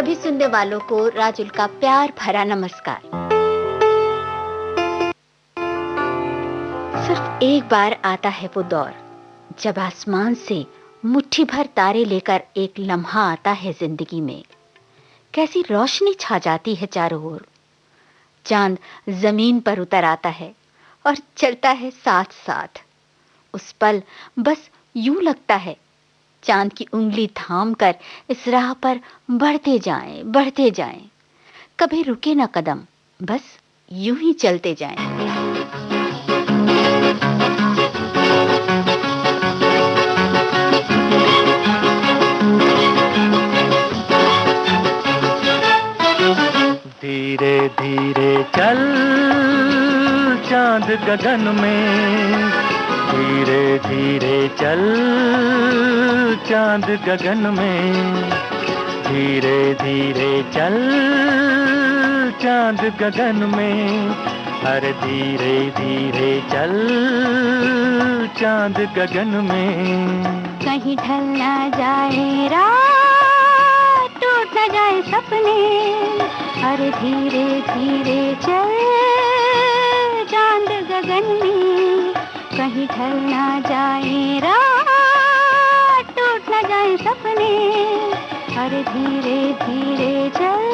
सभी सुनने वालों को राजुल का प्यार भरा नमस्कार। सिर्फ एक बार आता है वो दौर जब आसमान से मुट्ठी भर तारे लेकर एक लम्हा आता है जिंदगी में। कैसी रोशनी छा जाती है चारों ओर। चांद जमीन पर उतर आता है और चलता है साथ साथ। उस पल बस यूं लगता है चांद की उंगली थाम कर इस राह पर बढ़ते जाएं। कभी रुके ना कदम, बस यूं ही चलते जाएं। धीरे धीरे चल चांद गगन में, धीरे धीरे चल चांद गगन में, धीरे धीरे चल चांद गगन में, अरे धीरे धीरे चल चांद गगन में। कहीं ढल ना जाए रात, टूट ना जाए सपने, अरे धीरे धीरे चल चांद गगन में। कहीं ढल ना जाए रात, टूट ना जाए सपने, अरे धीरे धीरे चल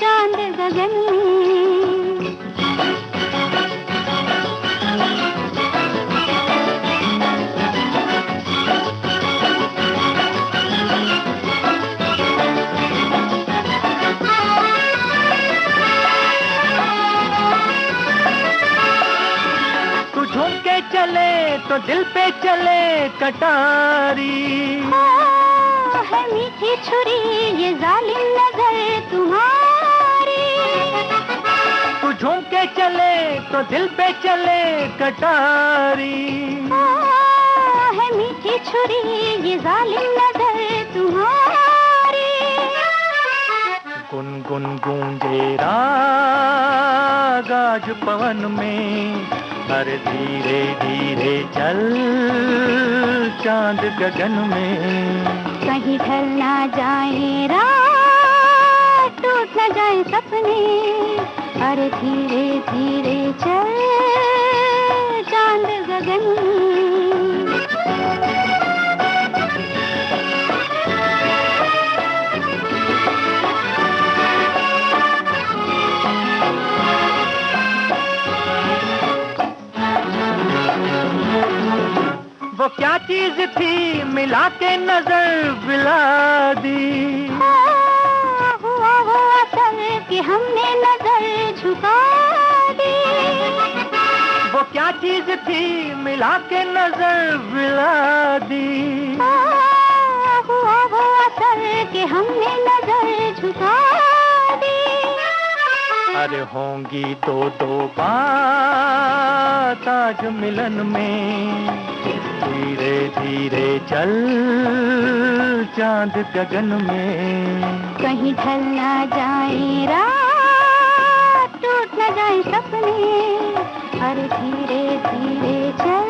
चांद गगन में। चले तो दिल पे चले कटारी, है मीठी छुरी ये जालिम नजर तुम्हारी। तू झूम के चले तो दिल पे चले कटारी, है मीठी छुरी ये जालिम नजर तुम्हारी। गुनगुन गूंजे राग आज पवन में, अरे धीरे धीरे चल चांद गगन में। कहीं ढल ना जाए रात, टूट ना जाए सपने, अरे धीरे धीरे चल चांद गगन में। वो क्या चीज थी मिला के नजर मिला दी, हुआ वो असर कि हमने नजर झुका दी। वो क्या चीज थी मिला के नजर मिला दी, हुआ वो असर कि हमने नजर झुका दी। अरे होंगी दो बात आज मिलन में, धीरे धीरे चल चांद गगन में। कहीं ढल ना जाए रात, टूट ना जाए सपने, अरे धीरे धीरे चल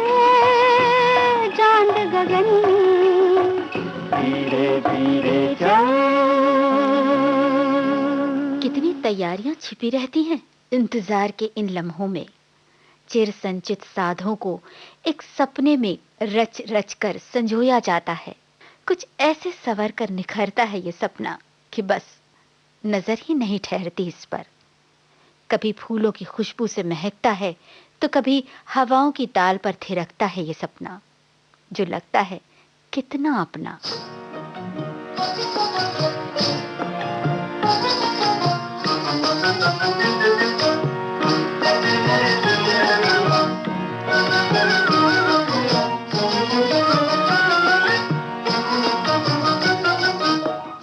चांद गगन में। धीरे धीरे चल। कितनी तैयारियां छिपी रहती हैं इंतजार के इन लम्हों में। चिर संचित साधों को एक सपने में रच रच कर संजोया जाता है। कुछ ऐसे संवर कर निखरता है ये सपना कि बस नजर ही नहीं ठहरती इस पर। कभी फूलों की खुशबू से महकता है तो कभी हवाओं की ताल पर थिरकता है ये सपना, जो लगता है कितना अपना।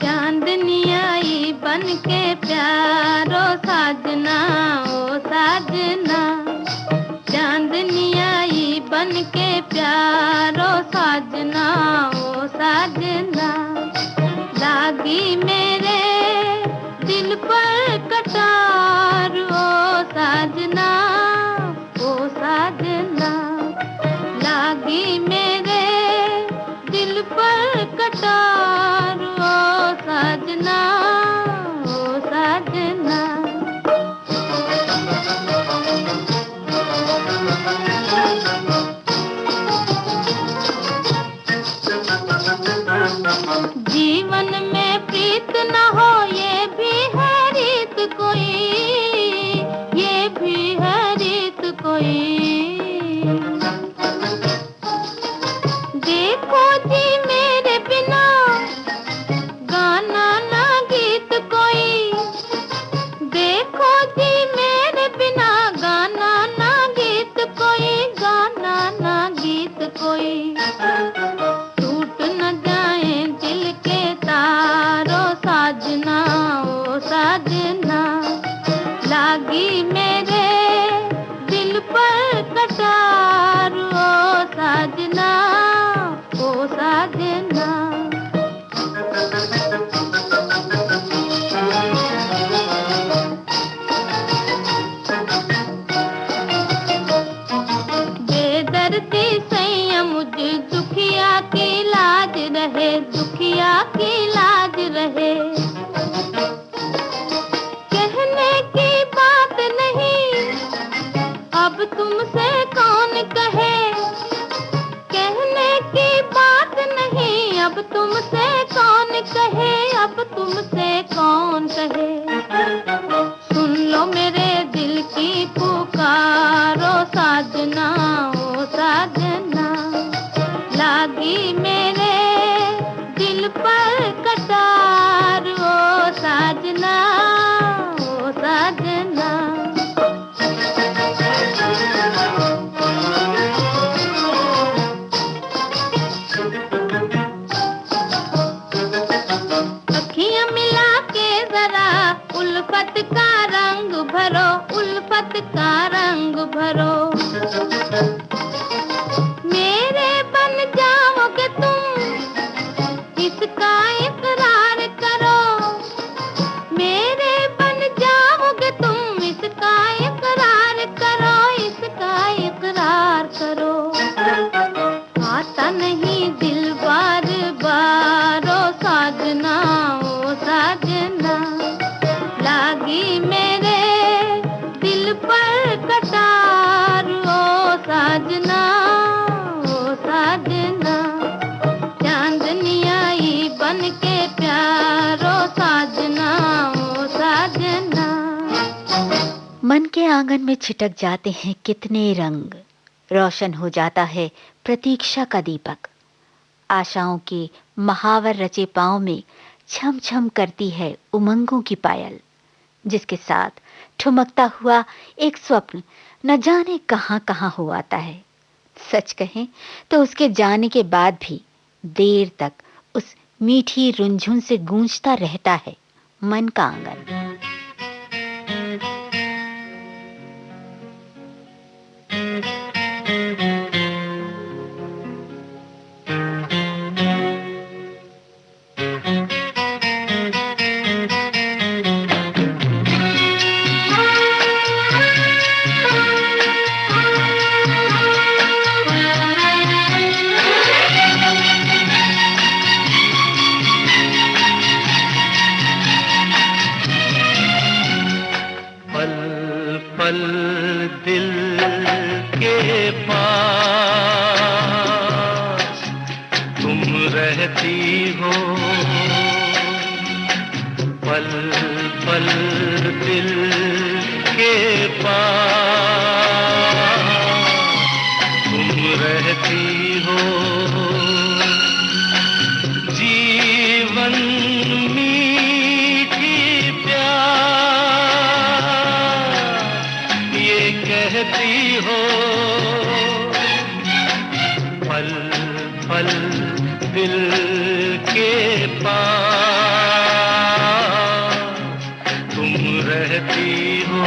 चांदनी आई बन के प्यारो साजना, ओ साजना। चांदनी आई बन के प्यारो साजना, ओ साजना। लागी मेरे दिल पर कटार, ओ साजना, ओ साजना। लागी मेरे दिल पर कटार, ओ साजना। साजना ओ साजना। जीवन में प्रीत न हो ये भी है रीत कोई, ये भी है रीत कोई। देखो जी मेरे बिना गाना ना गीत कोई, देखो जी मेरे बिना गाना ना गीत कोई, गाना ना गीत कोई। टूट न जाए दिल के तारों साजना ओ साजना, लागी मेरे दिल पर कटार ओ साजना ओ साजना। बेदर्दी सैया मुझ दुखिया की लाज रहे, दुखिया की लाज रहे। कहने की बात नहीं अब तुमसे कौन कहे, कहने की बात नहीं अब तुमसे कौन कहे, अब तुमसे कौन कहे। सुन लो मेरे दिल की पुकारो साजना ओ साजना, लागी मेरे दिल पर कटार ओ साजना ओ साजना। अखियां मिला के जरा उल्फत का रंग भरो, उल्फत का रंग भरो। मेरे बन जाओगे तुम इसका इकरार करो, मेरे बन जाओगे तुम इसका इकरार करो, इसका इकरार करो। आता नहीं दिल बार बार ओ साजना ओ साजना, लागी मेरे दिल पर कटार ओ साजना ओ साजना। चांदनी आई बन के प्यारो साजना ओ साजना। मन के आंगन में छिटक जाते हैं कितने रंग, रोशन हो जाता है प्रतीक्षा का दीपक। आशाओं के महावर रचे पांव में छम छम करती है उमंगों की पायल, जिसके साथ ठुमकता हुआ एक स्वप्न न जाने कहां कहां हो आता है। सच कहें तो उसके जाने के बाद भी देर तक उस मीठी रुंझुन से गूंजता रहता है मन का आंगन। पल दिल के पास तुम रहती हो, पल पल दिल के पास तुम रहती हो। जीवन मीठी प्यार ये कहती हो, पल पल दिल के पास तुम रहती हो।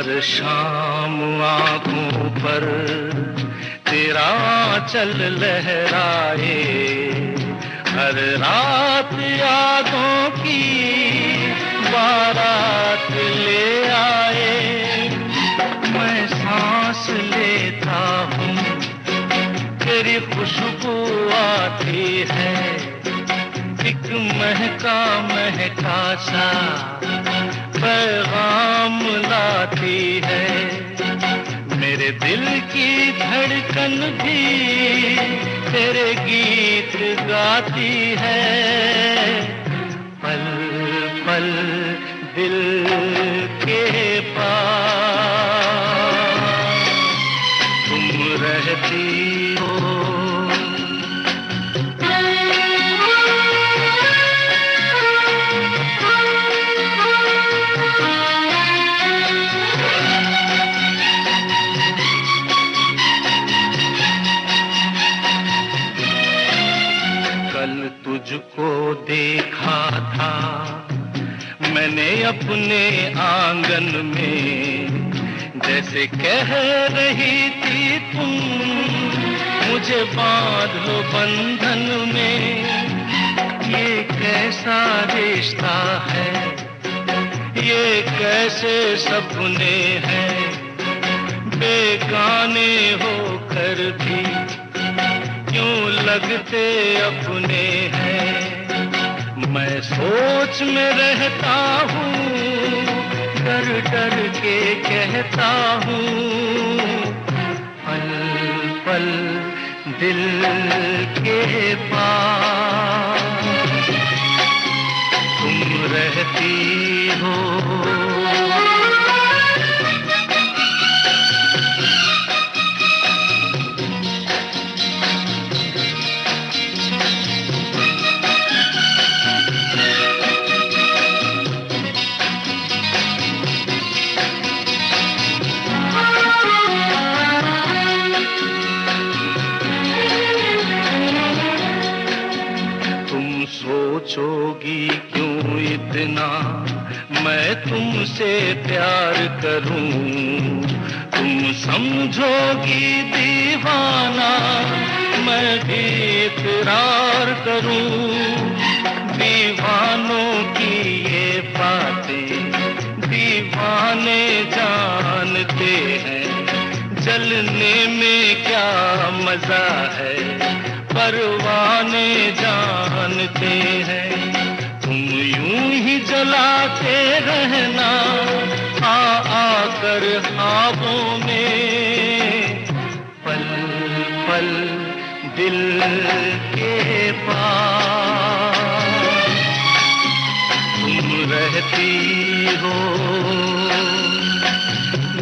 हर शाम आंखों पर तेरा आंचल लहराए, हर रात यादों की बारात ले आए। मैं सांस लेता हूँ तेरी खुशबू आती है, एक महका महका सा पैगाम लाती है। मेरे दिल की धड़कन भी तेरे गीत गाती है। पल पल दिल के पास तुम रहती हो। तुझको देखा था मैंने अपने आंगन में, जैसे कह रही थी तुम मुझे बांध लो बंधन में। ये कैसा रिश्ता है, ये कैसे सपने हैं, बेगाने होकर भी क्यों लगते अपने हैं। मैं सोच में रहता हूँ, डर डर के कहता हूँ, पल पल दिल के पास तुम रहती हो। सोचोगी क्यों इतना मैं तुमसे प्यार करूं, तुम समझोगी दीवाना मैं भी इकरार करूं। दीवानों की ये बातें दीवाने जानते हैं, जलने में क्या मजा है परवाने जानते हैं। तुम यूं ही जलाते रहना आकर ख्वाबों में, पल पल दिल के पास तुम रहती हो।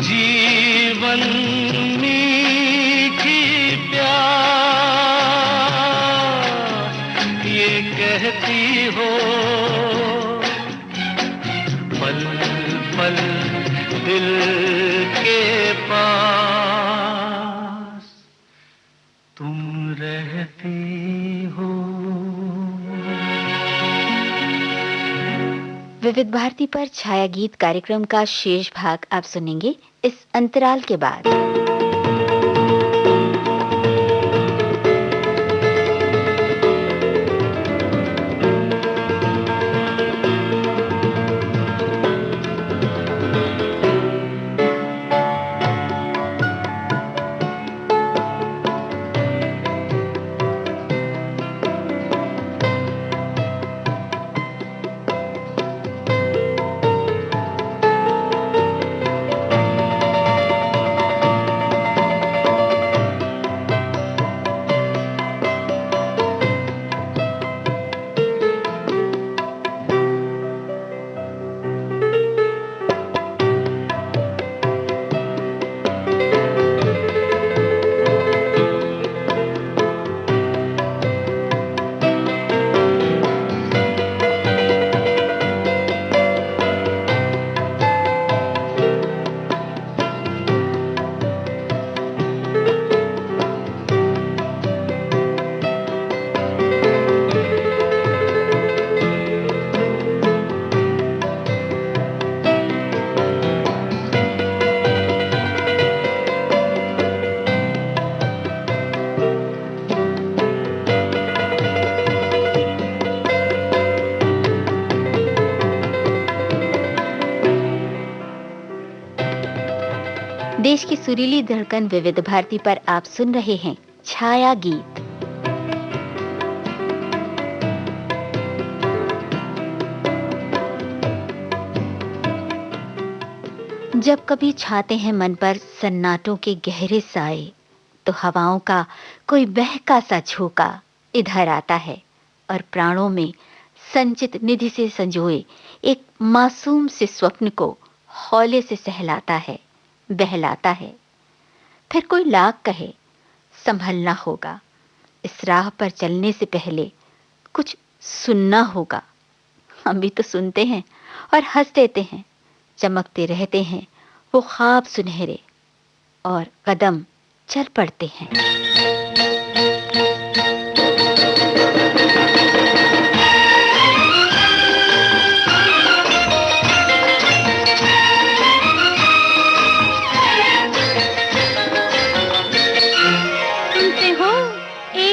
जीवन मीठी प्यास ये कहती हो, पल पल दिल के पास तुम रहती हो। विविध भारती पर छाया गीत कार्यक्रम का शेष भाग आप सुनेंगे इस अंतराल के बाद। देश की सुरीली धड़कन विविध भारती पर आप सुन रहे हैं छाया गीत। जब कभी छाते हैं मन पर सन्नाटों के गहरे साए, तो हवाओं का कोई बहका सा झोंका इधर आता है और प्राणों में संचित निधि से संजोए एक मासूम से स्वप्न को हौले से सहलाता है, बहलाता है। फिर कोई लाख कहे संभलना होगा, इस राह पर चलने से पहले कुछ सुनना होगा। हम भी तो सुनते हैं और हंस देते हैं, चमकते रहते हैं वो ख्वाब सुनहरे, और कदम चल पड़ते हैं। सुनते हो ए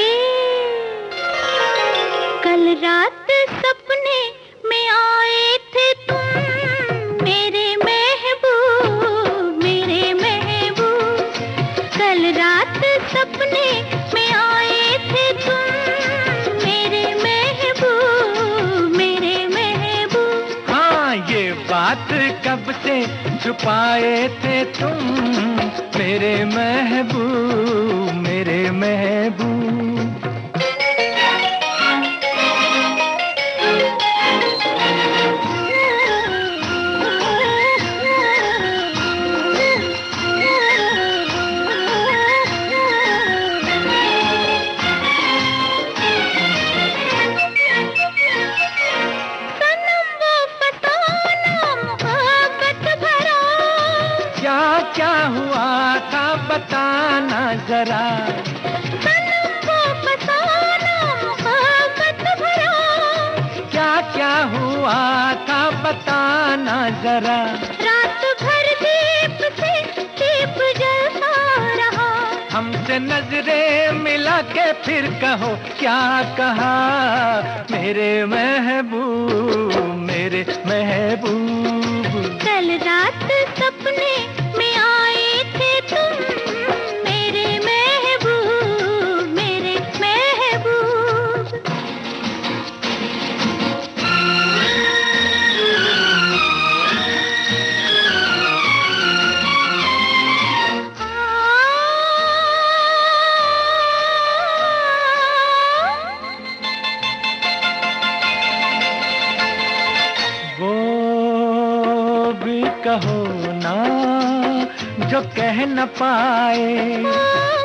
कल रात सपने में आए थे तुम, मेरे महबूब, मेरे महबूब। कल रात सपने में आए थे तुम, मेरे महबूब, मेरे महबूब। हाँ, ये बात कब से छुपाए थे तुम, मेरे महबूब, मेरे महबूब। सनम वो फसाना मोहब्बत भरा, क्या क्या हुआ था बताना जरा। सनम वो फसाना मोहब्बत भरा। क्या क्या हुआ था बताना जरा। रात भर दीप से दीप जलता रहा, हमसे नजरें मिला के फिर कहो क्या कहा, मेरे महबूब, मेरे महबूब। कल रात सपने में आए थे तुम, मेरे महबूब, मेरे महबूब। वो भी कहो ना जो कह न पाए,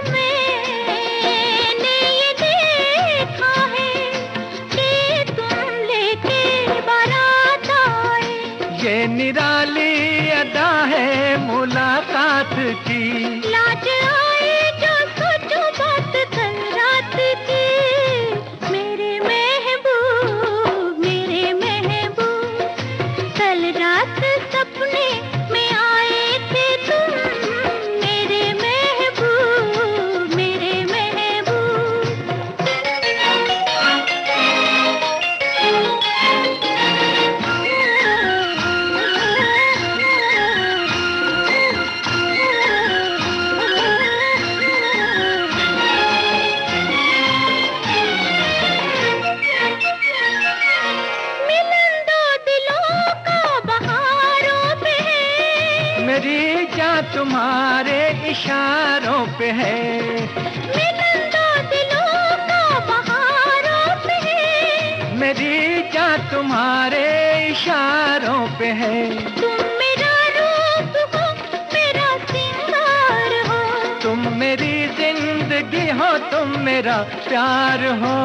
मैंने ये देखा है कि तुम लेके बारात आए। ये निराली अदा है मुलाकात की। लाज आए जो सोचो बात कल रात की, मेरे महबूब, मेरे महबूब। कल रात सपने में आए थे तुम, मेरे महबूब, मेरे मिलन दो दिलों का बहारों पे है, मेरी जान तुम्हारे इशारों पे है। मिलन दो दिलों का बहारों पे है। मेरी जान तुम्हारे इशारों पे है। तुम मेरा रूप हो, मेरा सिंगार हो, तुम मेरी जिंदगी हो, तुम मेरा प्यार हो,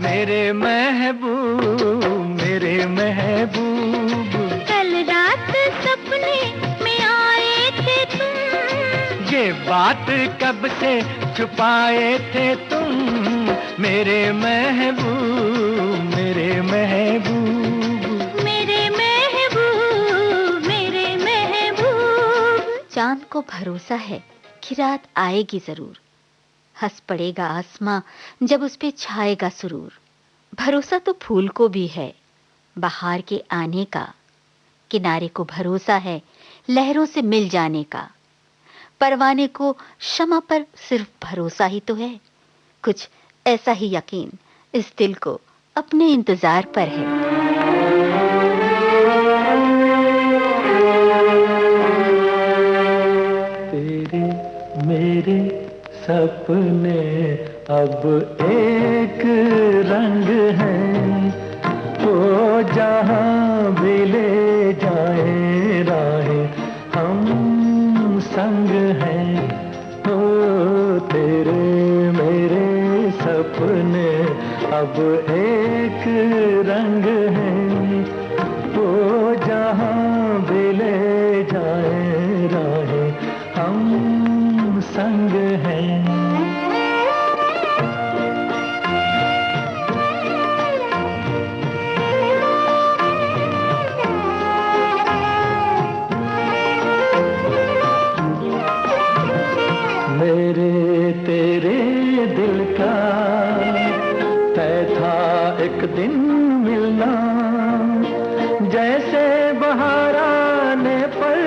मेरे महबूब, मेरे महबूब। कल रात सपने में आए थे तुम, ये बात कब से छुपाए थे तुम, मेरे महबूब, मेरे महबूब। मेरे महबूब, मेरे महबूब। चांद को भरोसा है कि रात आएगी जरूर, हंस पड़ेगा आसमां जब उस पे छाएगा सुरूर। भरोसा तो फूल को भी है बहार के आने का, किनारे को भरोसा है लहरों से मिल जाने का। परवाने को शमा पर सिर्फ भरोसा ही तो है। कुछ ऐसा ही यकीन इस दिल को अपने इंतजार पर है। तेरे मेरे सपने अब एक रंग हैं, वो जहाँ भी ले जाए राहें हम संग हैं। ओ तेरे मेरे सपने अब एक रंग हैं, वो जहाँ भी ले जाए राहें हम संग हैं। मेरे तेरे दिल का तय था एक दिन मिलना, जैसे बहार आने पर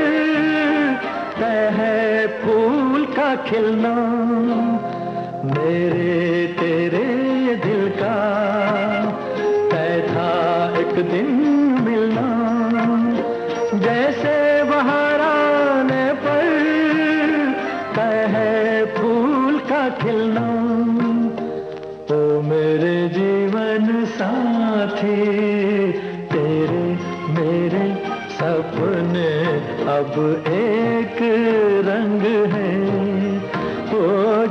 तय है फूल का खिलना। मेरे तेरे दिल का तय था एक दिन मिलना, जैसे बहार आने पर तय है फूल का खिलना। ओ मेरे जीवन साथी तेरे मेरे सपने अब एक रंग हैं, वो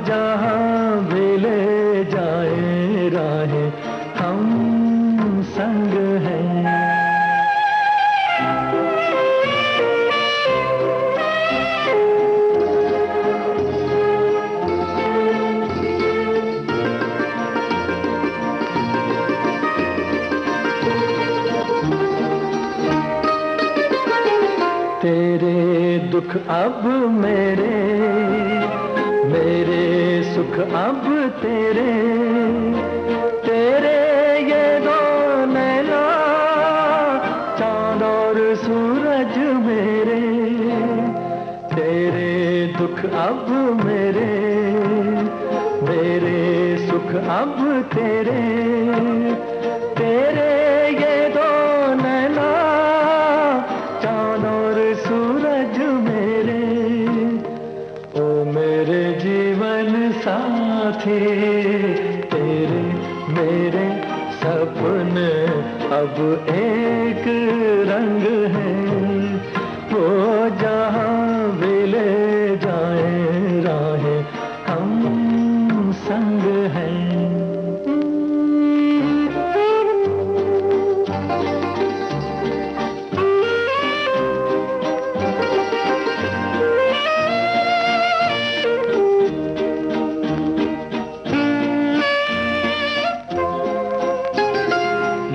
जहाँ भी ले जाए राहें हम संग हैं। तेरे दुख अब मेरे, मेरे सुख अब तेरे, तेरे ये दो नैना चांद और सूरज मेरे। तेरे दुख अब मेरे, मेरे सुख अब तेरे, तेरे ये दो नैना चांद और सूरज मेरे। ओ मेरे जीवन साथी तेरे मेरे सपने अब एक रंग हैं, वो जहाँ भी ले जाए राहें हम संग हैं।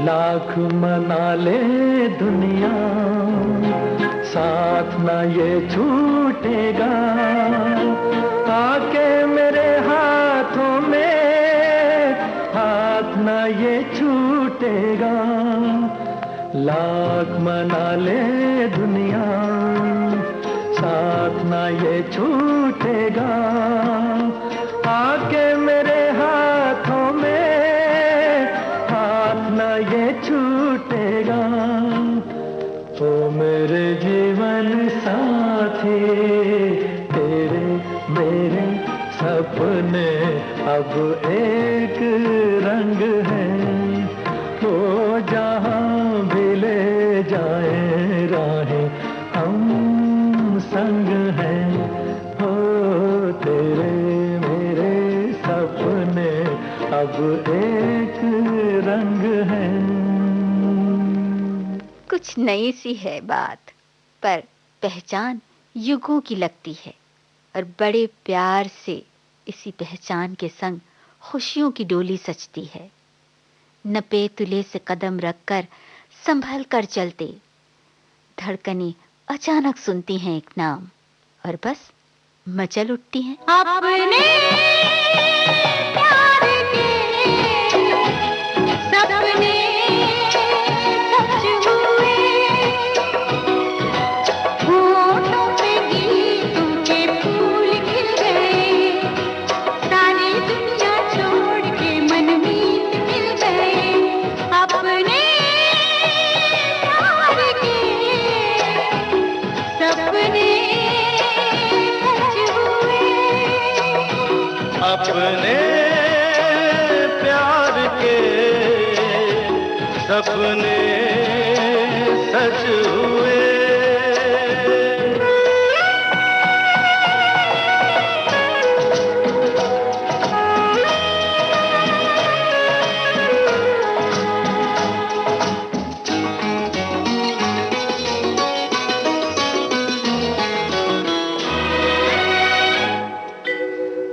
लाख मना ले दुनिया साथ न ये छूटेगा, आके मेरे हाथों में हाथ न ये छूटेगा। लाख मना ले दुनिया साथ न ये छूटेगा, आके मेरे हाथों में हाथ न ये छूटेगा। ओ मेरे जीवन साथी तेरे मेरे सपने अब एक रंग हैं, वो जहाँ भी ले जाए राहें हम संग हैं। हो तेरे मेरे सपने अब एक रंग हैं। कुछ नई सी है बात, पर पहचान युगों की लगती है, और बड़े प्यार से इसी पहचान के संग खुशियों की डोली सजती है। नपे तुले से कदम रखकर संभल कर चलते, धड़कनें अचानक सुनती हैं एक नाम, और बस मचल उठती हैं। अपने प्यार के सपने सच हुए, होठों पे गीतों के फूल अपने प्यार के सपने सच हुए।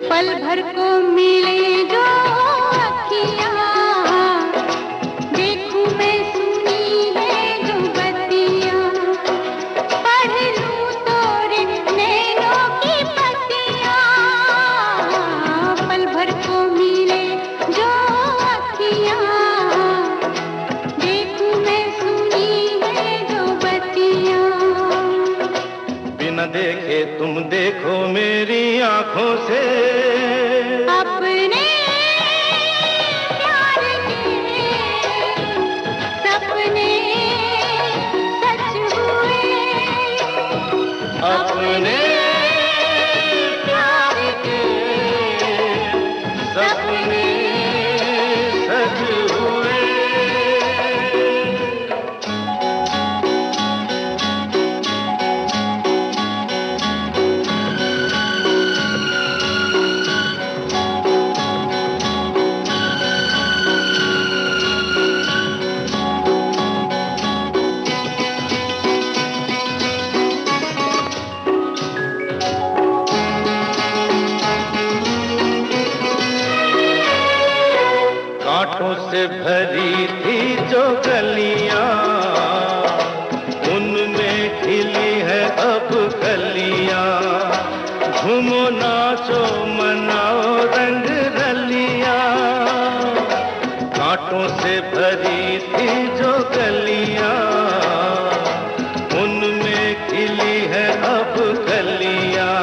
पल भर को मिले जो अखियाँ, देखूं मैं सुनी है जो बत्तियाँ, पढ़ लूं तोरे नैनों की पत्तियाँ। पल भर को मिले जो अखियाँ, देखूं मैं सुनी है जो बत्तियाँ। बिना देखे तुम देखो मेरी आंखों से, अपने प्यार के सपने सच हुए। अपने प्यार के सपने सच हुए। कांटों से भरी थी जो गलियां, उनमें खिली है अब कलियां। झूमो नाचो मनाओ रंग रलियां। कांटों से भरी थी जो गलियां, उनमें खिली है अब कलियां।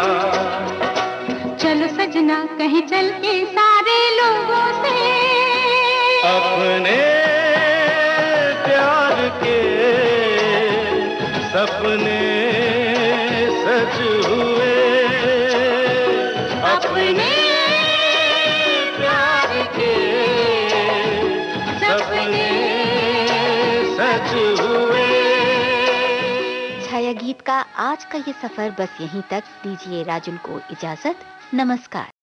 चलो सजना कहीं चल के सारे लोगों से, अपने प्यार के सपने सच हुए। अपने प्यार के सपने सच हुए। छाया गीत का आज का ये सफर बस यहीं तक। दीजिए राजुल को इजाजत। नमस्कार।